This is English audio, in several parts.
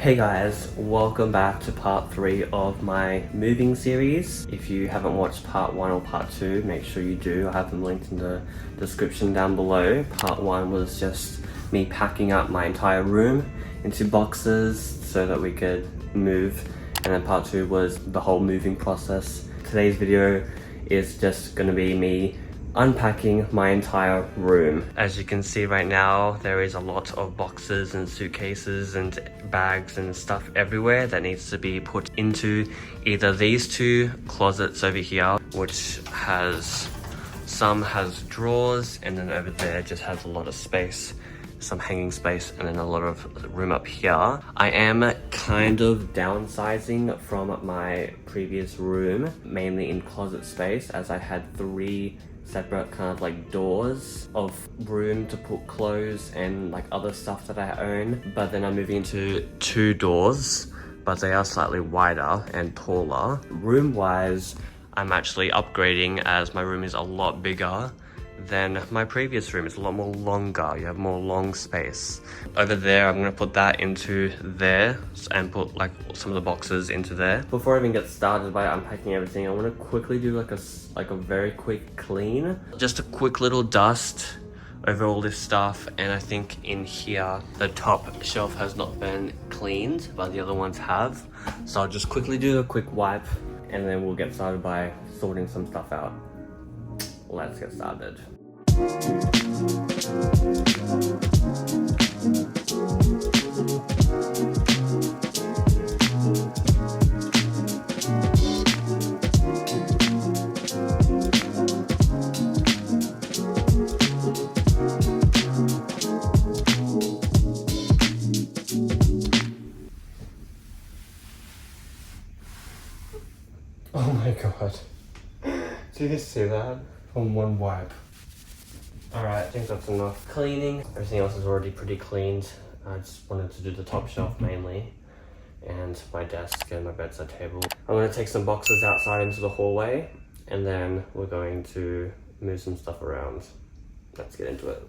Hey guys, welcome back to part 3 of my moving series. If you haven't watched part 1 or part 2, make sure you do. I have them linked in the description down below. Part 1 was just me packing up my entire room into boxes so that we could move. And then part 2 was the whole moving process. Today's video is just going to be me unpacking my entire room. As you can see right now, there is a lot of boxes and suitcases and bags and stuff everywhere that needs to be put into either these two closets over here, which has drawers, and then over there just has a lot of space, some hanging space, and then a lot of room up here. I am kind of downsizing from my previous room, mainly in closet space, as I had 3 separate kind of like doors of room to put clothes and like other stuff that I own. But then I'm moving into 2 doors, but they are slightly wider and taller. Room wise, I'm actually upgrading as my room is a lot bigger than my previous room. It's a lot more longer. You have more long space. Over there, I'm gonna put that into there and put like some of the boxes into there. Before I even get started by unpacking everything, I want to quickly do like a very quick clean. Just a quick little dust over all this stuff, and I think in here the top shelf has not been cleaned, but the other ones have. So I'll just quickly do a quick wipe, and then we'll get started by sorting some stuff out. Let's get started. Oh my god. Did you see that? From one wipe. Alright, I think that's enough cleaning. Everything else is already pretty cleaned. I just wanted to do the top shelf mainly, and my desk and my bedside table. I'm going to take some boxes outside into the hallway, and then we're going to move some stuff around. Let's get into it.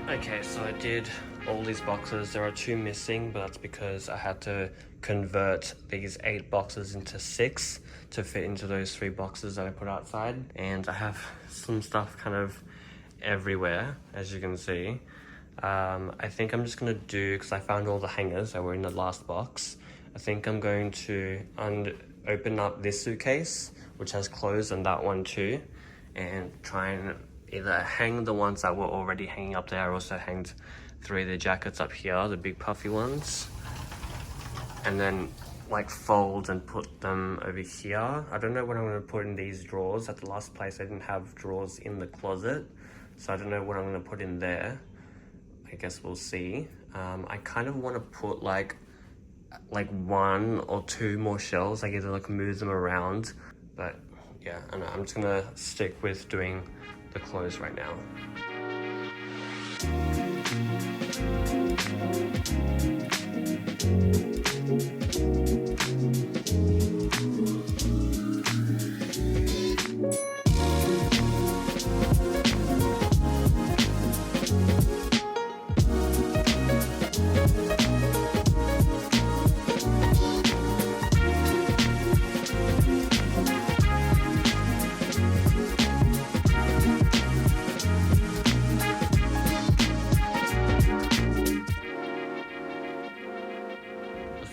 Okay, so I did all these boxes. There are 2 missing, but that's because I had to convert these 8 boxes into 6 to fit into those 3 boxes that I put outside. And I have some stuff kind of everywhere, as you can see. I think I'm just gonna do, because I found all the hangers that were in the last box, I think I'm going to open up this suitcase, which has clothes, and that one too, and try and either hang the ones that were already hanging up there. I also hanged 3 of the jackets up here, the big puffy ones, and then like fold and put them over here. I don't know what I'm going to put in these drawers. At the last place I didn't have drawers in the closet, so I don't know what I'm going to put in there. I guess we'll see. I kind of want to put like 1 or 2 more shelves, like either like move them around, but yeah, I know, I'm just gonna stick with doing the clothes right now.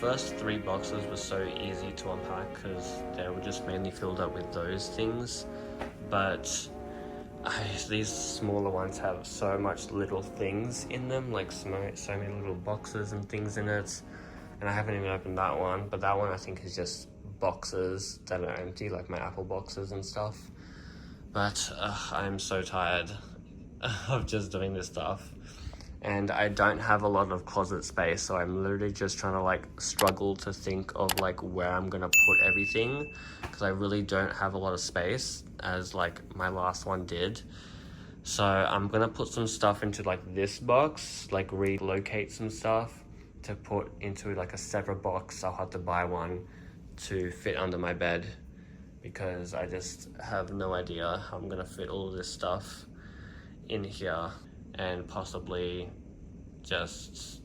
first 3 boxes were so easy to unpack because they were just mainly filled up with those things. but these smaller ones have so much little things in them, like so many little boxes and things in it. And I haven't even opened that one, but that one I think is just boxes that are empty, like my Apple boxes and stuff. But I'm so tired of just doing this stuff. And I don't have a lot of closet space, so I'm literally just trying to like struggle to think of like where I'm gonna put everything, because I really don't have a lot of space, as like my last one did. So I'm gonna put some stuff into like this box, like relocate some stuff to put into like a separate box. I'll have to buy one to fit under my bed, because I just have no idea how I'm gonna fit all of this stuff in here, and possibly just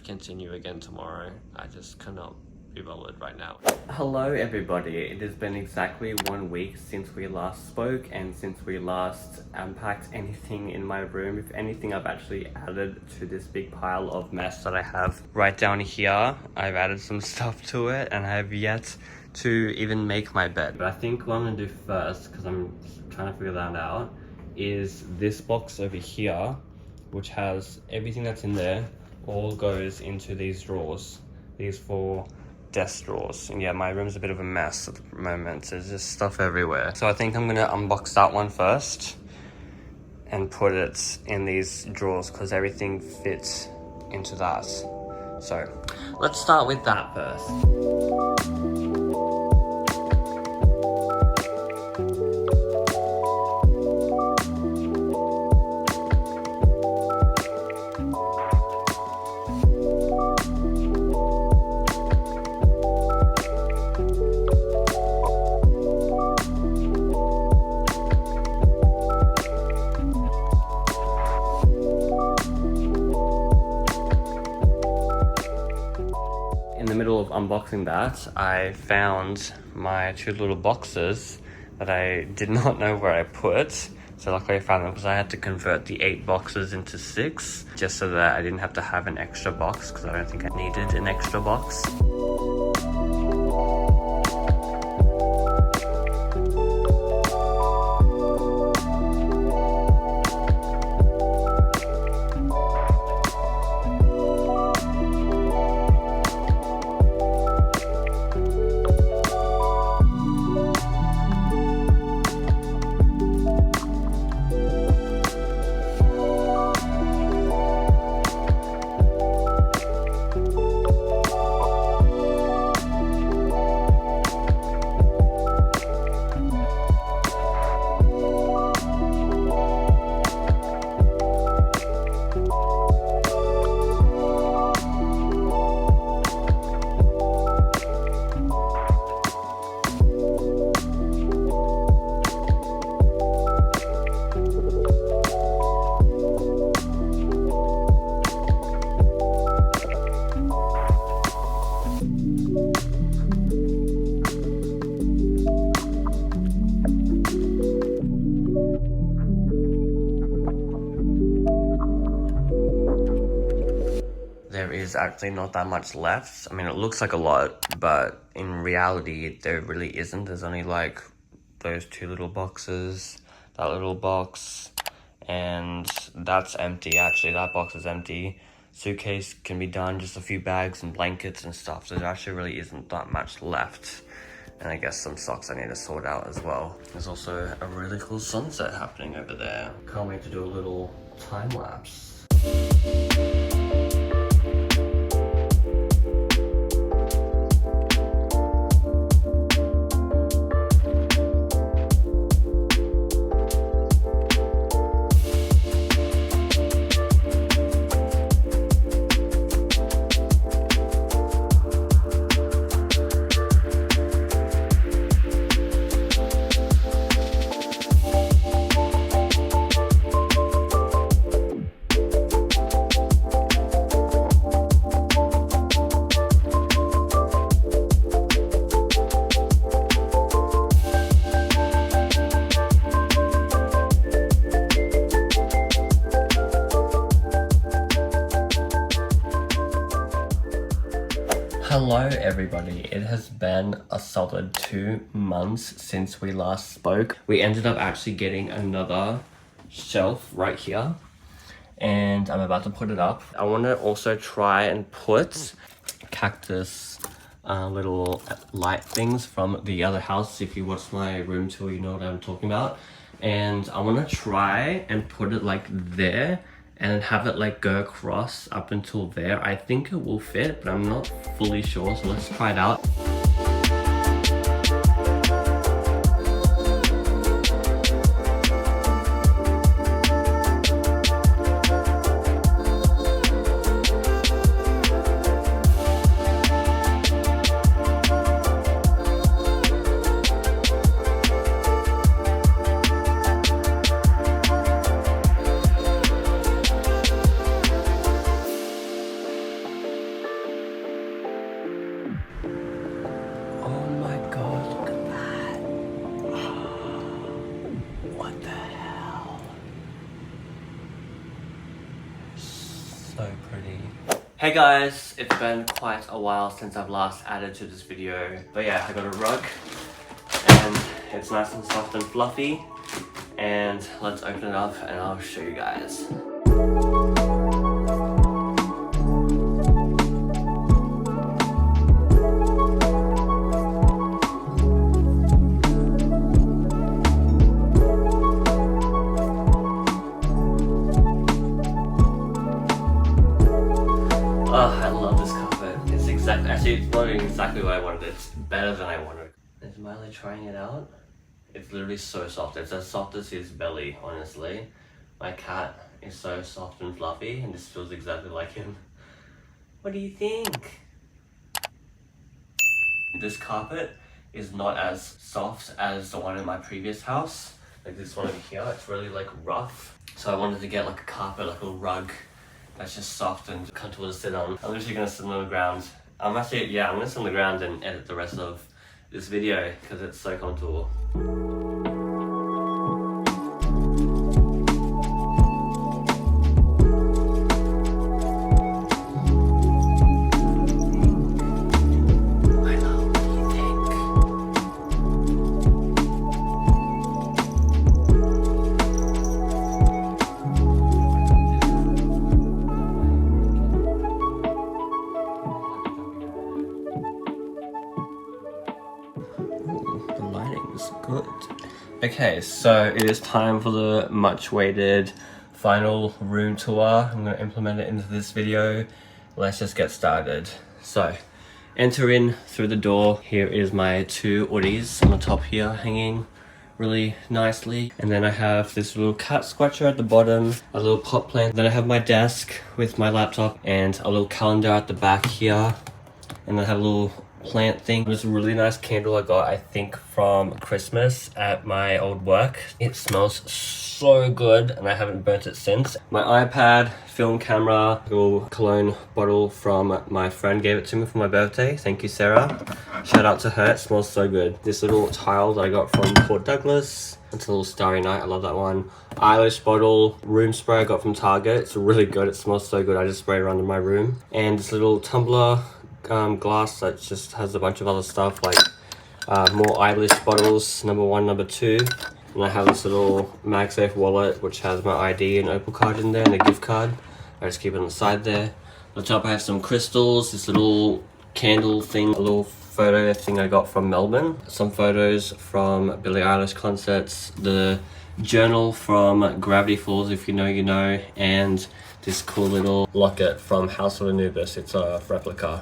continue again tomorrow. I just cannot be bothered right now. Hello everybody, it has been exactly 1 week since we last spoke and since we last unpacked anything in my room. If anything, I've actually added to this big pile of mess that I have right down here. I've added some stuff to it, and I have yet to even make my bed. But I think what I'm gonna do first, because I'm trying to figure that out, is this box over here, which has everything that's in there, all goes into these drawers, these 4 desk drawers. And yeah, my room's a bit of a mess at the moment. There's just stuff everywhere. So I think I'm gonna unbox that one first and put it in these drawers, because everything fits into that. So let's start with that first. Unboxing that, I found my 2 little boxes that I did not know where I put. So luckily I found them, because I had to convert the 8 boxes into 6, just so that I didn't have to have an extra box, because I don't think I needed an extra box. There is actually not that much left. I mean, it looks like a lot, but in reality, there really isn't. There's only like those 2 little boxes, that little box, and that's empty. Actually, that box is empty. Suitcase can be done, just a few bags and blankets and stuff. So there actually really isn't that much left. And I guess some socks I need to sort out as well. There's also a really cool sunset happening over there. Can't wait to do a little time lapse. Hello everybody, it has been a solid 2 months since we last spoke. We ended up actually getting another shelf right here and I'm about to put it up. I want to also try and put cactus little light things from the other house. If you watch my room tour, you know what I'm talking about. And I want to try and put it like there and have it like go across up until there. I think it will fit, but I'm not fully sure, so let's try it out. So pretty. Hey guys, it's been quite a while since I've last added to this video, but yeah, I got a rug and it's nice and soft and fluffy, and let's open it up and I'll show you guys. I love this carpet. It's actually it's not exactly what I wanted. It's better than I wanted. Is Miley trying it out? It's literally so soft. It's as soft as his belly, honestly. My cat is so soft and fluffy and this feels exactly like him. What do you think? This carpet is not as soft as the one in my previous house. Like this one over here, it's really like rough. So I wanted to get like a carpet, like a rug that's just soft and comfortable to sit on. I'm literally gonna sit on the ground. I'm gonna sit on the ground and edit the rest of this video because it's so comfortable. Good. Okay, so it is time for the much awaited final room tour. I'm going to implement it into this video. Let's just get started. So, enter in through the door. Here is my 2 hoodies on the top here hanging really nicely. And then I have this little cat scratcher at the bottom, a little pot plant. Then I have my desk with my laptop and a little calendar at the back here. And then I have a little plant thing. It was a really nice candle I got, I think, from Christmas at my old work. It smells so good and I haven't burnt it since. My iPad, film camera, little cologne bottle from my friend gave it to me for my birthday. Thank you, Sarah. Shout out to her, it smells so good. This little tile that I got from Port Douglas. It's a little Starry Night, I love that one. Eyelash bottle, room spray I got from Target. It's really good, it smells so good. I just spray it around in my room. And this little tumbler glass that just has a bunch of other stuff like more eyelash bottles, number 1, number 2. And I have this little MagSafe wallet which has my ID and Opal card in there and a gift card. I just keep it on the side there. On top I have some crystals, this little candle thing, a little photo thing I got from Melbourne. Some photos from Billie Eilish concerts, the journal from Gravity Falls, if you know you know, and this cool little locket from House of Anubis. It's a replica.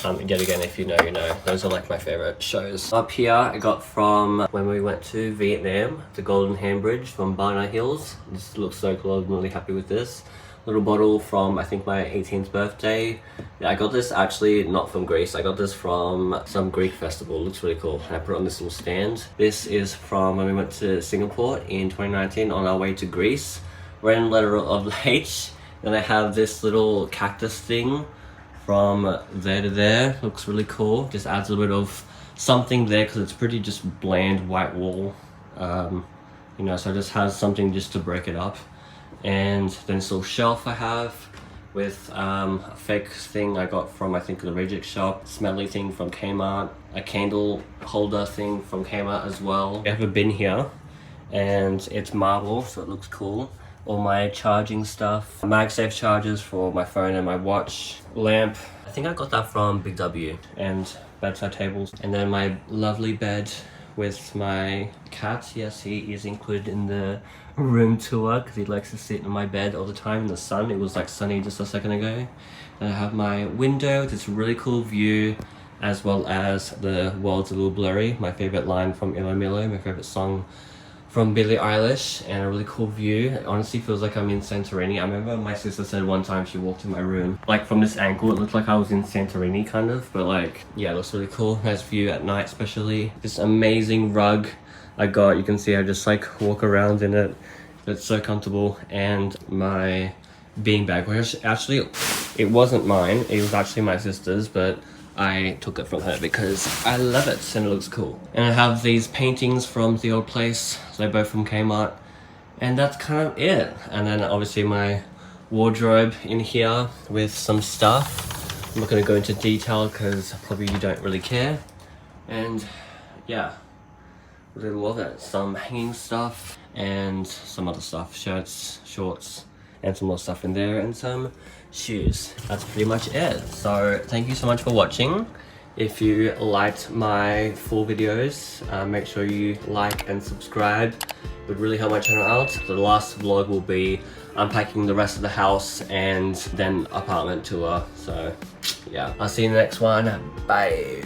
Yet again, if you know, you know. Those are like my favorite shows. Up here, I got from when we went to Vietnam, the Golden Hand Bridge from Barna Hills. This looks so cool, I'm really happy with this. Little bottle from, I think, my 18th birthday. Yeah, I got this actually not from Greece. I got this from some Greek festival. It looks really cool. And I put it on this little stand. This is from when we went to Singapore in 2019 on our way to Greece. Random letter of H. Then I have this little cactus thing from there to there. Looks really cool. Just adds a bit of something there because it's pretty just bland white wall. You know, so it just has something just to break it up. And then this little shelf I have. with a fake thing I got from I think the reject shop, smelly thing from Kmart, a candle holder thing from Kmart as well. I have a bin here and it's marble, so it looks cool. All my charging stuff, MagSafe chargers for my phone and my watch, lamp. I think I got that from Big W, and bedside tables. And then my lovely bed with my cat. Yes, he is included in the room tour because he likes to sit in my bed all the time in the sun. It was like sunny just a second ago. And I have my window with this really cool view, as well as the world's a little blurry. My favorite line from Ilo Milo, my favorite song from Billie Eilish, and a really cool view. It honestly feels like I'm in Santorini. I remember my sister said one time she walked in my room, like from this angle, it looked like I was in Santorini kind of, but like, yeah, it looks really cool. Nice view at night especially. This amazing rug I got, you can see I just like walk around in it. It's so comfortable. And my beanbag, which actually, it wasn't mine, it was actually my sister's, but I took it from her because I love it and it looks cool. And I have these paintings from the old place, they're both from Kmart, and that's kind of it. And then obviously my wardrobe in here with some stuff. I'm not going to go into detail because probably you don't really care. And yeah, really love it. Some hanging stuff and some other stuff, shirts, shorts, and some more stuff in there, and some shoes. That's pretty much it. So thank you so much for watching. If you liked my full videos, make sure you like and subscribe. It would really help my channel out. The last vlog will be unpacking the rest of the house and then apartment tour. So yeah, I'll see you in the next one. Bye.